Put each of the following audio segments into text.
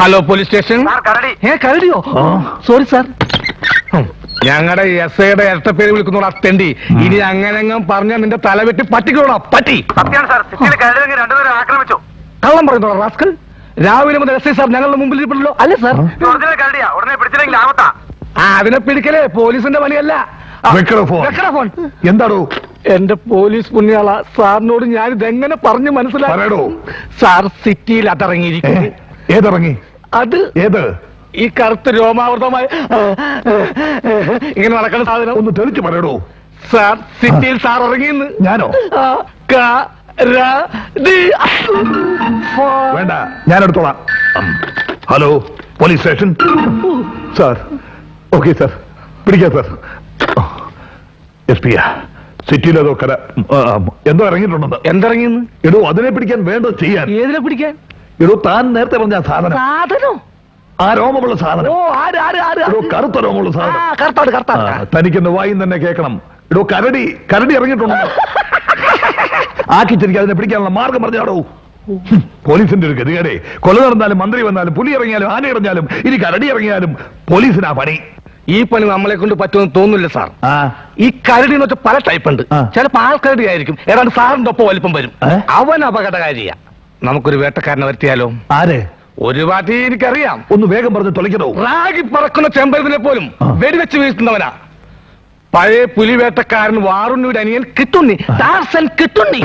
Hello police station. കരടിയോ? Sorry sir. ഞങ്ങളുടെ S ഐയുടെ ഇരട്ട പേര് വിളിക്കുന്നോടാ തെണ്ടി. ഇനി അങ്ങനെങ്ങും പറഞ്ഞ നിന്റെ തലവെട്ടി പട്ടിക്കോടാ പട്ടി. ആക്രമിച്ചു. കള്ളം പറയുന്നോടാ റാസ്കൽ. രാവിലെ മുതൽ എസ് ഐ സാർ ഞങ്ങളുടെ മുമ്പിൽ ഇരിപ്പുണ്ടല്ലോ. അല്ലേ സാർ? ഉടനെ പിടിച്ചില്ലെങ്കിൽ ആവത്താ. അതിനെ പിടിക്കലേ പോലീസിന്റെ പണിയല്ല. ഫോൺ എന്താണോ? എന്റെ പോലീസ് പുണ്യാള, സാറിനോട് ഞാൻ ഇതെങ്ങനെ പറഞ്ഞു മനസ്സിലാക്കോ? സാർ സിറ്റിയിൽ അതിറങ്ങിയിരിക്കുന്നു. ഏതിറങ്ങി? അത് ഏത്? ഈ കറുത്ത രോമാവൃതമായി ഇങ്ങനെ നടക്കുന്ന സാധനം. ഒന്ന് തെളിച്ചു പറയടോ. സാർ സിറ്റിയിൽ സാർ ഇറങ്ങിയെന്ന്. ഞാനോ? വേണ്ട, ഞാൻ എടുത്തോളാം. Hello police station. Sir okay sir, പിടിക്കാം സാർ. എസ് പി സിറ്റിയിലതോ കര എന്തോ ഇറങ്ങിയിട്ടുണ്ടെന്ന്. എന്തിറങ്ങിയെന്ന്? എടോ അതിനെ പിടിക്കാൻ വേണ്ടത് ചെയ്യാൻ. ഏതിനെ പിടിക്കാൻ? എടോ താൻ നേരത്തെ പറഞ്ഞ സാധനം. സാധനോ? ആ രോമമുള്ള സാധനം. കറുത്ത രോമമുള്ള സാധനം. തനിക്കെന്ന് വായും തന്നെ കേൾക്കണം. എടോ കരടി ഇറങ്ങിയിട്ടുണ്ടോ? ആക്കിച്ചിരിക്കും. അതിനെ പിടിക്കാനുള്ള മാർഗം പറഞ്ഞാടോ. പോലീസിന്റെ ഒരു ഗതികേടെ. കൊല നടന്നാലും മന്ത്രി വന്നാലും പുലി ഇറങ്ങിയാലും ആന ഇറങ്ങിയാലും ഇനി കരടി ഇറങ്ങിയാലും പോലീസിനാ പണി. ഈ പണി നമ്മളെ കൊണ്ട് പറ്റുമെന്ന് തോന്നുന്നില്ല സാർ. ഈ കരടി എന്ന് വെച്ചാൽ പല ടൈപ്പ് ഉണ്ട്. ചിലപ്പോൾ ആൾക്കരടി ആയിരിക്കും, ഏതാണ്ട് സാറിന്റെ ഒപ്പം വലിപ്പം വരും. അവൻ അപകടകാരിയാ. നമുക്കൊരു വേട്ടക്കാരനെ വരുത്തിയാലോ? ആര്? ഒരു പാർട്ടി എനിക്കറിയാം. ഒന്ന് വേഗം പറഞ്ഞ് തൊളിക്കണോ? റാഗി പറക്കുന്ന ചെമ്പരത്തിനെ പോലും വെടിവെച്ച് വീഴ്ത്തുന്നവനാ. പഴയ പുലിവേട്ടക്കാരൻ വാറുണ്ണിയുടെ അനിയൻ കിട്ടുണ്ണി, ടാർസൻ കിട്ടുണ്ണി.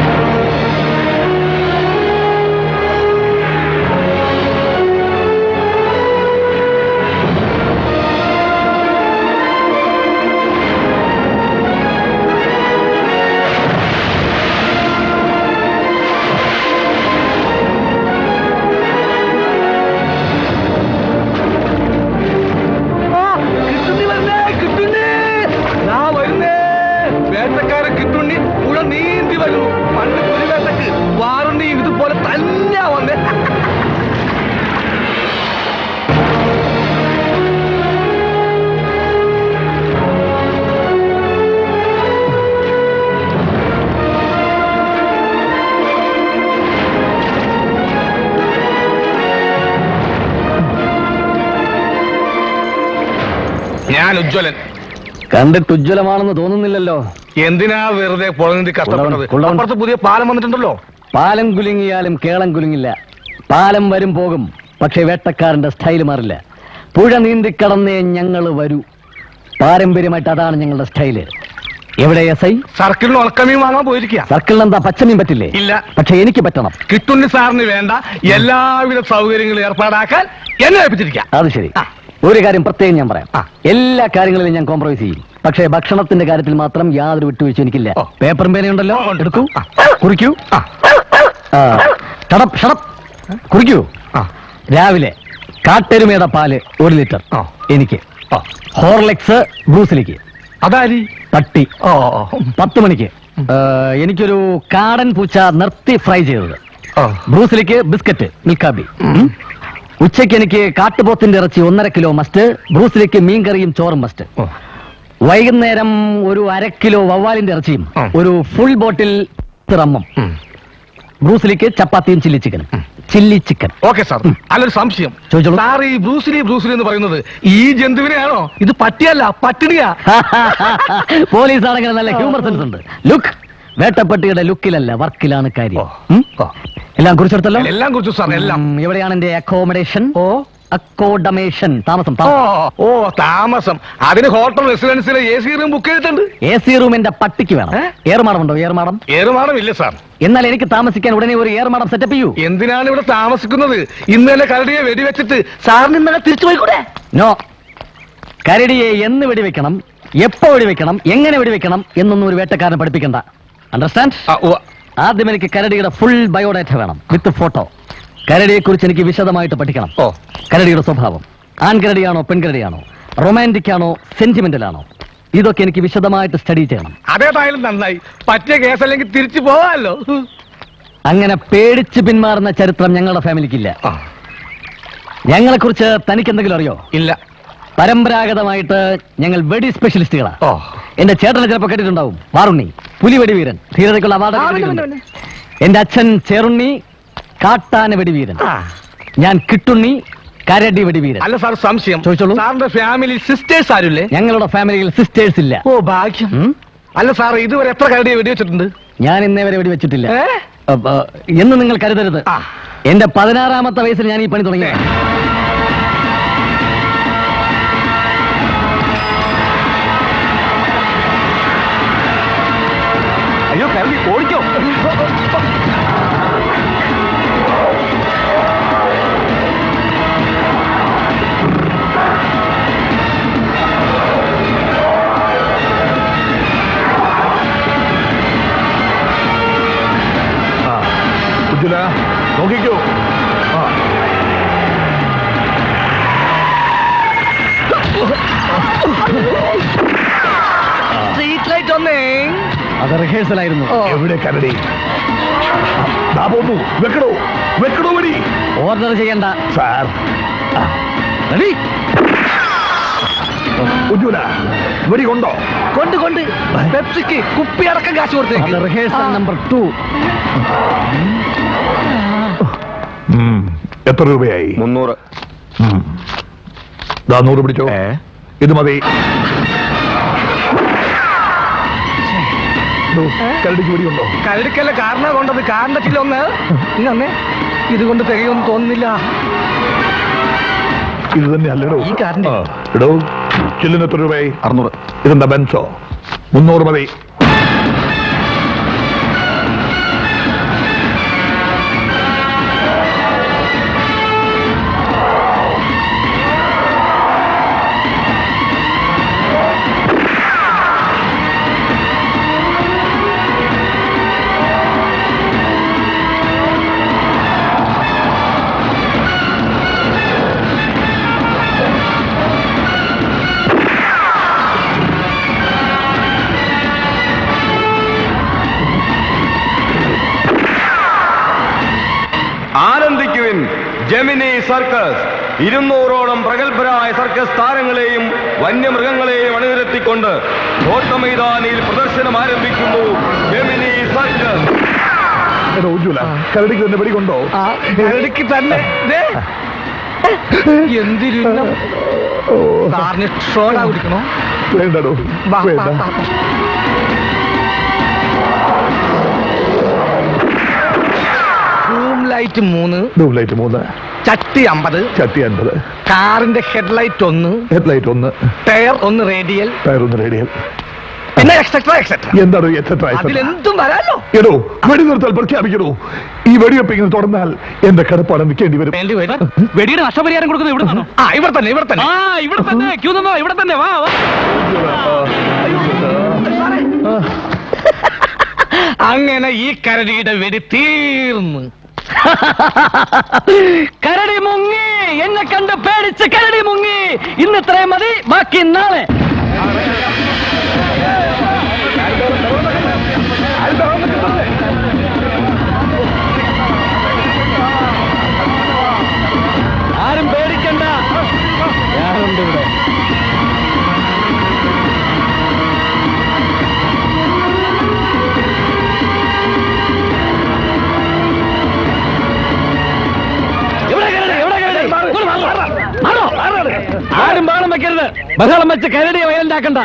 വേട്ടക്കാരൻ കിട്ടുണ്ണി പുഴ നീന്തി വരുന്നു. പണ്ട് പുലിവേട്ടക്ക് വാറുണ്ണി ഇതുപോലെ തന്നെ വന്നേ. ഞാൻ ഉജ്ജ്വലൻ. കണ്ടിട്ട് ഉജ്ജ്വലമാണെന്ന് തോന്നുന്നില്ലല്ലോ. എന്തിനാ വെറുതെ പുഴനീന്തി കഷ്ടപ്പെടുന്നത്? അപ്പുറത്ത് പുതിയ പാലം വന്നിട്ടുണ്ടല്ലോ. പാലം കുലുങ്ങിയാലും കേളം കുലുങ്ങില്ല. പാലം വരും പോകും, പക്ഷെ വേട്ടക്കാരന്റെ സ്റ്റൈൽ മാറില്ല. പുഴ നീന്തിക്കടന്നേ ഞങ്ങൾ വരൂ. പാരമ്പര്യമായിട്ട് അതാണ് ഞങ്ങളുടെ സ്റ്റൈല്. എവിടെ എസ് ഐ? സർക്കിളിന് ഉണക്കമീൻ വാങ്ങാൻ പോയിരിക്കുക. സർക്കിളിന് എന്താ പച്ചമീൻ പറ്റില്ലേ? ഇല്ല, പക്ഷെ എനിക്ക് പറ്റണം. കിട്ടുണ്ണി സാറിന് വേണ്ട എല്ലാവിധ സൗകര്യങ്ങളും ഏർപ്പാടാക്കാൻ എന്നെ ഏൽപ്പിച്ചിരിക്കാം. അത് ശരി. ഒരു കാര്യം പ്രത്യേകം ഞാൻ പറയാം. എല്ലാ കാര്യങ്ങളിലും ഞാൻ കോംപ്രമൈസ് ചെയ്യും, പക്ഷേ ഭക്ഷണത്തിന്റെ കാര്യത്തിൽ മാത്രം യാതൊരു വിട്ടുവീഴ്ച എനിക്കില്ല. പേപ്പറും പേനയുണ്ടല്ലോ, എടുക്കൂ, കുറിക്കൂ. കുറിക്കൂ. രാവിലെ കാട്ടെരുമയുടെ പാല് 1 ലിറ്റർ എനിക്ക്. ഹോർലിക്സ് ബ്രൂസിലേക്ക്. അതാരി? പട്ടി. 10 മണിക്ക് എനിക്കൊരു കാടൻ പൂച്ച നിർത്തി ഫ്രൈ ചെയ്തത്. ബ്രൂസിലേക്ക് ബിസ്ക്കറ്റ് മിൽക്കാബി. ഉച്ചയ്ക്ക് എനിക്ക് കാട്ടുപോത്തിന്റെ ഇറച്ചി 1.5 കിലോ മസ്റ്റ്. ബ്രൂസിലേക്ക് മീൻകറിയും ചോറും മസ്റ്റ്. വൈകുന്നേരം ഒരു 1/2 കിലോ വവ്വാലിന്റെ ഇറച്ചിയും ഒരു ഫുൾ ബോട്ടിൽ റമ്മും. ബ്രൂസിലേക്ക് ചപ്പാത്തിയും ചില്ലി ചിക്കൻ. Okay sir. അല്ലൊരു സംശയം ചോദിച്ചോളൂ. സാർ ഈ ബ്രൂസിലി എന്ന് പറയുന്നത് ഈ ജന്തുവിനെയാണോ? ഇത് പട്ടിയല്ല, പട്ടിണിയാ. പോലീസാണെങ്കിൽ നല്ല ഹ്യൂമർ സെൻസ് ഉണ്ട്. ലുക്ക്, വേട്ടപ്പട്ടിയുടെ ലുക്കിലല്ല വർക്കിലാണ് കാര്യം. എല്ലാം കുറിച്ചെടുത്തല്ലോ? എല്ലാം കുറിച്ചു സാർ, എല്ലാം. എവിടെയാണ് എന്റെ അക്കോമഡേഷൻ? താമസം. താമസം അതിന് ഹോട്ടൽ റെസിഡൻസിലെ AC റൂം ബുക്ക് ചെയ്തിട്ടുണ്ട്. AC റൂം എന്റെ പട്ടിക്ക് വേണം. ഏർമാടമുണ്ടോ? ഏറുമാടം ഇല്ല സാർ. എന്നാൽ എനിക്ക് താമസിക്കാൻ ഉടനെ ഒരു ഏർമാടം സെറ്റപ്പ് ചെയ്യൂ. എന്തിനാണ് ഇവിടെ താമസിക്കുന്നത്? ഇന്നലെ കരടിയെ വെടിവെച്ചിട്ട് സാറിന് ഇന്നലെ തിരിച്ചു പോയിക്കൂടെ? നോ, കരടിയെ എന്ന് വെടിവെക്കണം, എപ്പോ വെടിവെക്കണം, എങ്ങനെ വെടിവെക്കണം എന്നൊന്നും ഒരു വേട്ടക്കാരനെ പഠിപ്പിക്കണ്ട. അണ്ടർസ്റ്റാൻഡ്? ആദ്യം എനിക്ക് കരടിയുടെ ഫുൾ ബയോഡാറ്റ വേണം, വിത്ത് ഫോട്ടോ. കരടിയെ കുറിച്ച് എനിക്ക് വിശദമായിട്ട് പഠിക്കണം. കരടിയുടെ സ്വഭാവം, ആൺകരടിയാണോ പെൺകരടിയാണോ, റൊമാൻറ്റിക് ആണോ സെന്റിമെന്റൽ ആണോ, ഇതൊക്കെ എനിക്ക് വിശദമായിട്ട് സ്റ്റഡി ചെയ്യണം. അതേതായാലും നന്നായി. പറ്റിയ കേസല്ലെങ്കിൽ തിരിച്ചു പോവാമല്ലോ. അങ്ങനെ പേടിച്ച് പിന്മാറുന്ന ചരിത്രം ഞങ്ങളുടെ ഫാമിലിക്കില്ല. ഞങ്ങളെ കുറിച്ച് തനിക്ക് എന്തെങ്കിലും അറിയോ? ഇല്ല. പരമ്പരാഗതമായിട്ട് ഞങ്ങൾ വെടി സ്പെഷ്യലിസ്റ്റുകളാ. എന്റെ ചേട്ടനെ ചിലപ്പോൾ കേട്ടിട്ടുണ്ടാവും, വാറുണ്ണി, പുലിവെടി വീരൻ, ധീരതയ്ക്കുള്ള അവാർഡ്. എന്റെ അച്ഛൻ ചേറുണ്ണി കാട്ടാന വെടിവീരൻ, ഞാൻ കിട്ടുണ്ണി കരടി വെടിവീരൻ. അല്ല സാർ, സംശയം ചോദിച്ചോളൂ. സാറിന്റെ ഫാമിലി സിസ്റ്റേഴ്സ് ആരുല്ലേ? ഞങ്ങളുടെ ഫാമിലിയിൽ സിസ്റ്റേഴ്സ് ഇല്ല. ഓ ഭാഗ്യം. അല്ല സാർ, ഇതുവരെ എത്ര കരടിയെ വെടിവെച്ചിട്ടുണ്ട്? ഞാൻ ഇന്നേ വരെ വെടിവെച്ചിട്ടില്ല ഏ? എന്ന് നിങ്ങൾ കരുതരുത്. ആ. എന്റെ 16-ാമത്തെ വയസ്സിൽ ഞാൻ ഈ പണി തുടങ്ങി. അയ്യോ കരടി ഓടിക്കോ. ഉജ്ജ്വല നോക്കിക്കോ. സ്ട്രീറ്റ് ലൈറ്റ് ഒന്നേ. അത് റിഹേഴ്സൽ ആയിരുന്നു. എവിടെ കരടി? പോന്നു. വെക്കടോ വെക്കടോ വെടി. ഓർഡർ ചെയ്യണ്ട സാർ. റെഡി. ഉജ്ജ്വല വെടി കൊണ്ടോ? കൊണ്ട് പെപ്സിക്ക് കുപ്പി അടക്കം കാശ് കൊടുത്തേക്ക്. Rehearsal number 2. എത്ര രൂപയായി? 300. 100 പിടിച്ചോ. ഇത് മതി. കരടിക്ക് വെടിയുണ്ടോ? കരടിക്കല്ല കാരണ കൊണ്ടത്. കാരണത്തില്ല ഒന്ന് ഇന്നെ ഇതുകൊണ്ട് തികയൊന്നും തോന്നുന്നില്ല. ഇത് തന്നെ അല്ലടോ ഈ കാരന്റെ. എടോ ചില്ലിന് എത്ര രൂപയായി? 600. ഇതെന്താ ബെൻസോ? 300 മതി. ആനന്ദിക്കുവിൻ ജെമിനി സർക്കസ്. 200ഓളം പ്രഗത്ഭരായ സർക്കസ് താരങ്ങളെയും വന്യമൃഗങ്ങളെയും അണിനിരത്തിക്കൊണ്ട് കോട്ടമൈതാനിയിൽ പ്രദർശനം ആരംഭിക്കുന്നു. Gemini circus. എടോ ഉജ്ജ്വല കരടിക്ക് തന്നെ വെടി കൊണ്ടോ? കരടിക്ക് തന്നെ. എന്തിരുന്ന സാറിന് ഷോടാ കുടിക്കണോ? വേണ്ടടോ വേണ്ട. ലൈറ്റ് 3, ട്യൂബ്ലൈറ്റ് 3, ചട്ടി 50, ചട്ടി 50, കാറിന്റെ headlight 1, headlight 1, tyre 1 radial, tyre 1 radial. പിന്നെ എക്സെട്രാ എക്സെട്രാ. എന്താണോ എക്സെട്രാ? അതിലെന്തും വരാലോ. എടോ വെടി നിർത്താൽ പ്രഖ്യാപിക്കണോ? ഈ വെടിവെപ്പ് ഇങ്ങനെ തുടർന്നാൽ എന്റെ കടപ്പാട് നിൽക്കേണ്ടി വരും. വെടിയുടെ നഷ്ടപരിഹാരം കൊടുക്കുന്നത് ഇവിടെ നിന്നോ? ഇവിടെ തന്നെ ഇവിടെ തന്നെ. ഇവിടെ തന്നെ ക്യൂ നിന്നോ. ഇവിടെ തന്നെ വാ. അങ്ങനെ ഈ കരടിയുടെ വെടി തീർന്നു. കരടി മുങ്ങി. എന്നെ കണ്ട് പേടിച്ച് കരടി മുങ്ങി. ഇന്ന് ഇത്രയും മതി, ബാക്കി നാളെ. ആരും പേടിക്കണ്ട, ഞാനുണ്ട് ഇവിടെ. ആരും ബഹളം വെക്കരുത്. ബഹളം വെച്ച് കരടിയെ വയലുണ്ടാക്കണ്ട.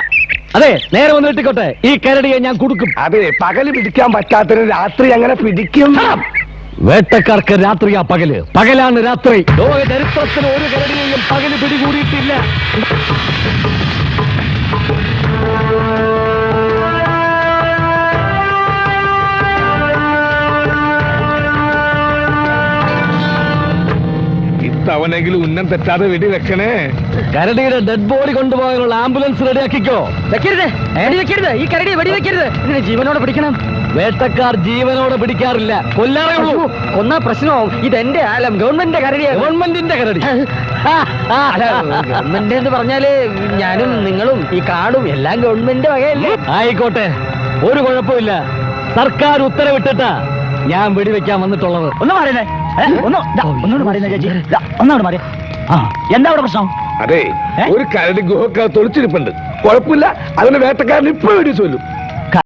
അതെ, നേരെ വന്ന് ഇട്ടിക്കോട്ടെ. ഈ കരടിയെ ഞാൻ കൊടുക്കും. അതെ, പകല് പിടിക്കാൻ പറ്റാത്തതിന് രാത്രി അങ്ങനെ പിടിക്കും. വേട്ടക്കാർക്ക് രാത്രിയാ പകല്, പകലാണ് രാത്രി. ലോക ചരിത്രത്തിൽ ഒരു കരടിയെയും പകല് പിടികൂടിയിട്ടില്ല. ഇത്തവണെങ്കിലും ഉന്നം തെറ്റാതെ വെടി വെക്കണേ. കരടിയുടെ ഡെഡ് ബോഡി കൊണ്ടുപോകാനുള്ള ആംബുലൻസ് റെഡിയാക്കിക്കോ. വെക്കരുത്, വെടിവെക്കരുത്. ഈ കരടിയെ വെടിവെക്കരുത്. ഇതിനെ ജീവനോടെ പിടിക്കണം. വേട്ടക്കാർ ജീവനോടെ പിടിക്കാറില്ല, കൊല്ലാറേ ഉള്ളൂ. കൊന്നാ പ്രശ്നമാവും. ഇതെന്റെ ആലം, ഗവൺമെന്റിന്റെ കരടിയാണ്. ഗവൺമെന്റിന്റെ കരടി. ഗവൺമെന്റ് എന്ന് പറഞ്ഞാല് ഞാനും നിങ്ങളും ഈ കാടും എല്ലാം ഗവൺമെന്റ് വകയല്ലേ. ആയിക്കോട്ടെ, ഒരു കുഴപ്പമില്ല. സർക്കാർ ഉത്തരവിട്ടിട്ടാ ഞാൻ വെടിവെക്കാൻ വന്നിട്ടുള്ളത്. ഒന്ന് മാറിയേ, ഒന്നോട് മാറിയ ചേച്ചി, ഒന്നോട് മാറിയ. എന്താ അവിടെ പ്രശ്നം? അതെ, ഒരു കരടി ഗുഹക്കകത്ത് ഒളിച്ചിരിപ്പുണ്ട്. കുഴപ്പമില്ല, അതിന് വേട്ടക്കാരൻ ഇപ്പൊ വെടി ചൊല്ലും.